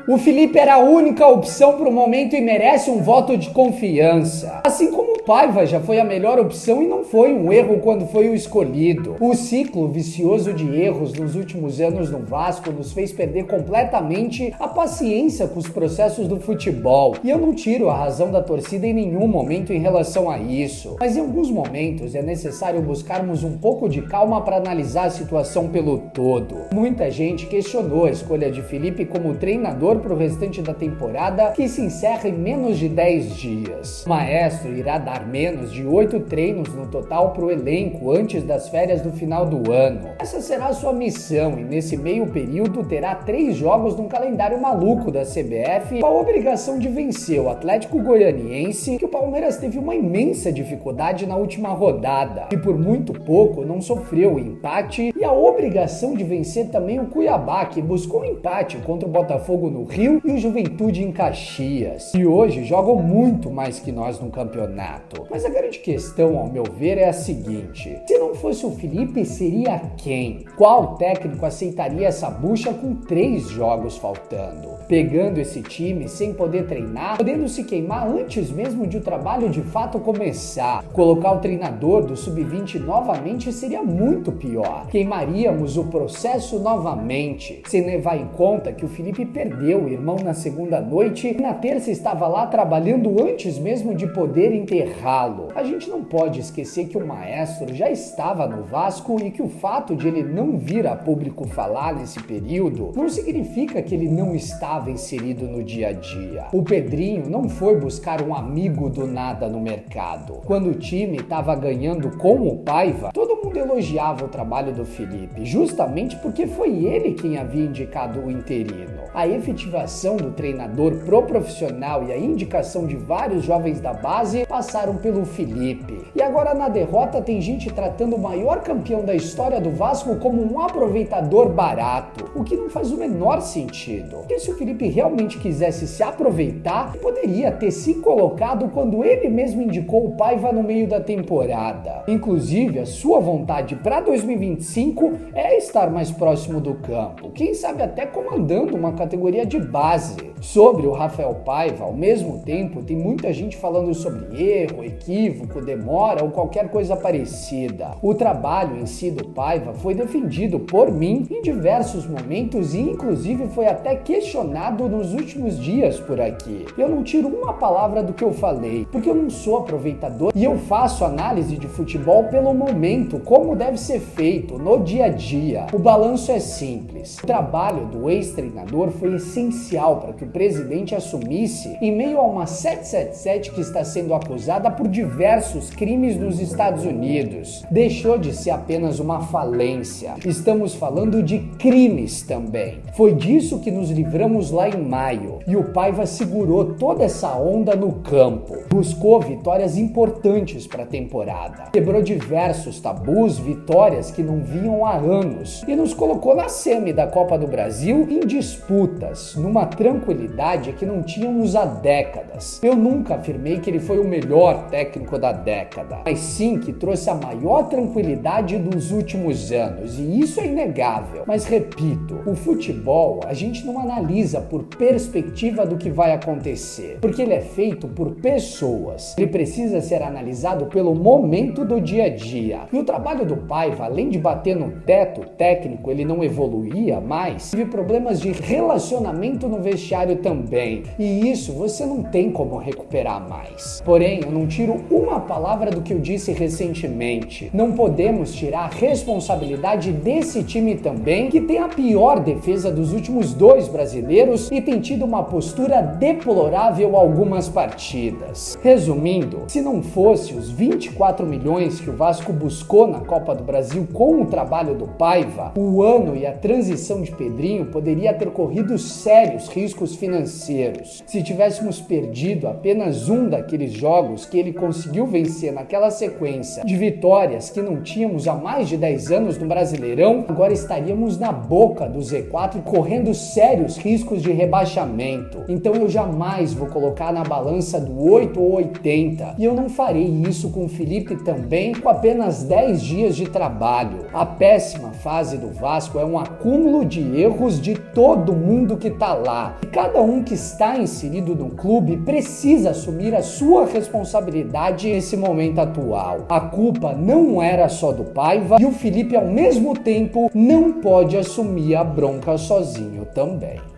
O Felipe era a única opção para o momento e merece um voto de confiança. Assim como o Paiva já foi a melhor opção e não foi um erro quando foi o escolhido. O ciclo vicioso de erros nos últimos anos no Vasco nos fez perder completamente a paciência com os processos do futebol. E eu não tiro a razão da torcida em nenhum momento em relação a isso. Mas em alguns momentos é necessário buscarmos um pouco de calma para analisar a situação pelo todo. Muita gente questionou a escolha de Felipe como treinador para o restante da temporada, que se encerra em menos de 10 dias. O maestro irá dar menos de 8 treinos no total para o elenco antes das férias do final do ano. Essa será a sua missão e nesse meio período terá 3 jogos num calendário maluco da CBF com a obrigação de vencer o Atlético Goianiense, que o Palmeiras teve uma imensa dificuldade na última rodada e por muito pouco não sofreu o empate, e a obrigação de vencer também o Cuiabá, que buscou um empate contra o Botafogo no Rio e o Juventude em Caxias. E hoje jogam muito mais que nós no campeonato. Mas a grande questão, ao meu ver, é a seguinte: se não fosse o Felipe, seria quem? Qual técnico aceitaria essa bucha com 3 jogos faltando? Pegando esse time sem poder treinar, podendo se queimar antes mesmo de o trabalho de fato começar. Colocar o treinador do Sub-20 novamente seria muito pior. Queimaríamos o processo novamente, sem levar em conta que o Felipe perdeu o irmão na segunda noite e na terça estava lá trabalhando antes mesmo de poder enterrá-lo. A gente não pode esquecer que o maestro já estava no Vasco e que o fato de ele não vir a público falar nesse período não significa que ele não estava inserido no dia a dia. O Pedrinho não foi buscar um amigo do nada no mercado. Quando o time estava ganhando com o Paiva, todo mundo elogiava o trabalho do Felipe, justamente porque foi ele quem havia indicado o interino. A efetivação do treinador pro profissional e a indicação de vários jovens da base passaram pelo Felipe. E agora na derrota tem gente tratando o maior campeão da história do Vasco como um aproveitador barato, o que não faz o menor sentido. Porque se o Felipe realmente quisesse se aproveitar, poderia ter se colocado quando ele mesmo indicou o Paiva no meio da temporada. Inclusive, a sua vontade para 2025 é estar mais próximo do campo, quem sabe até comandando uma categoria de base. Sobre o Rafael Paiva, ao mesmo tempo, tem muita gente falando sobre erro, equívoco, demora ou qualquer coisa parecida. O trabalho em si do Paiva foi defendido por mim em diversos momentos e inclusive foi até questionado nos últimos dias por aqui. Eu não tiro uma palavra do que eu falei, porque eu não sou aproveitador e eu faço análise de futebol pelo momento, como deve ser feito no dia a dia. O balanço é simples. O trabalho do ex-treinador foi essencial para que o presidente assumisse em meio a uma 777 que está sendo acusada por diversos crimes nos Estados Unidos. Deixou de ser apenas uma falência. Estamos falando de crimes também. Foi disso que nos livramos lá em maio. E o Paiva segurou toda essa onda no campo. Buscou vitórias importantes para a temporada. Quebrou diversos tabus, vitórias que não vinham há anos. E nos colocou na semi da Copa do Brasil em disputas, numa tranquilidade que não tínhamos há décadas. Eu nunca afirmei que ele foi o melhor técnico da década, mas sim que trouxe a maior tranquilidade dos últimos anos, e isso é inegável. Mas repito, o futebol a gente não analisa por perspectiva do que vai acontecer, porque ele é feito por pessoas. Ele precisa ser analisado pelo momento do dia a dia. E o trabalho do Paiva, além de bater no teto técnico, ele não evoluía mais, teve problemas de relacionamento no vestiário também, e isso você não tem como recuperar mais. Porém, eu não tiro uma palavra do que eu disse recentemente. Não podemos tirar a responsabilidade desse time também, que tem a pior defesa dos últimos 2 brasileiros e tem tido uma postura deplorável algumas partidas. Resumindo, se não fosse os 24 milhões que o Vasco buscou na Copa do Brasil com o trabalho do Paiva, o ano e a transição de Pedrinho poderia ter corrido sérios riscos financeiros. Se tivéssemos perdido apenas um daqueles jogos que ele conseguiu vencer naquela sequência de vitórias que não tínhamos há mais de 10 anos no Brasileirão, agora estaríamos na boca do Z4 correndo sérios riscos de rebaixamento. Então eu jamais vou colocar na balança do 8 ou 80. E eu não farei isso com o Felipe também com apenas 10 dias de trabalho. A péssima fase do Vasco é um acúmulo de erros de todo mundo que tá lá. E cada um que está inserido no clube precisa assumir a sua responsabilidade nesse momento atual. A culpa não era só do Paiva e o Felipe, ao mesmo tempo, não pode assumir a bronca sozinho também.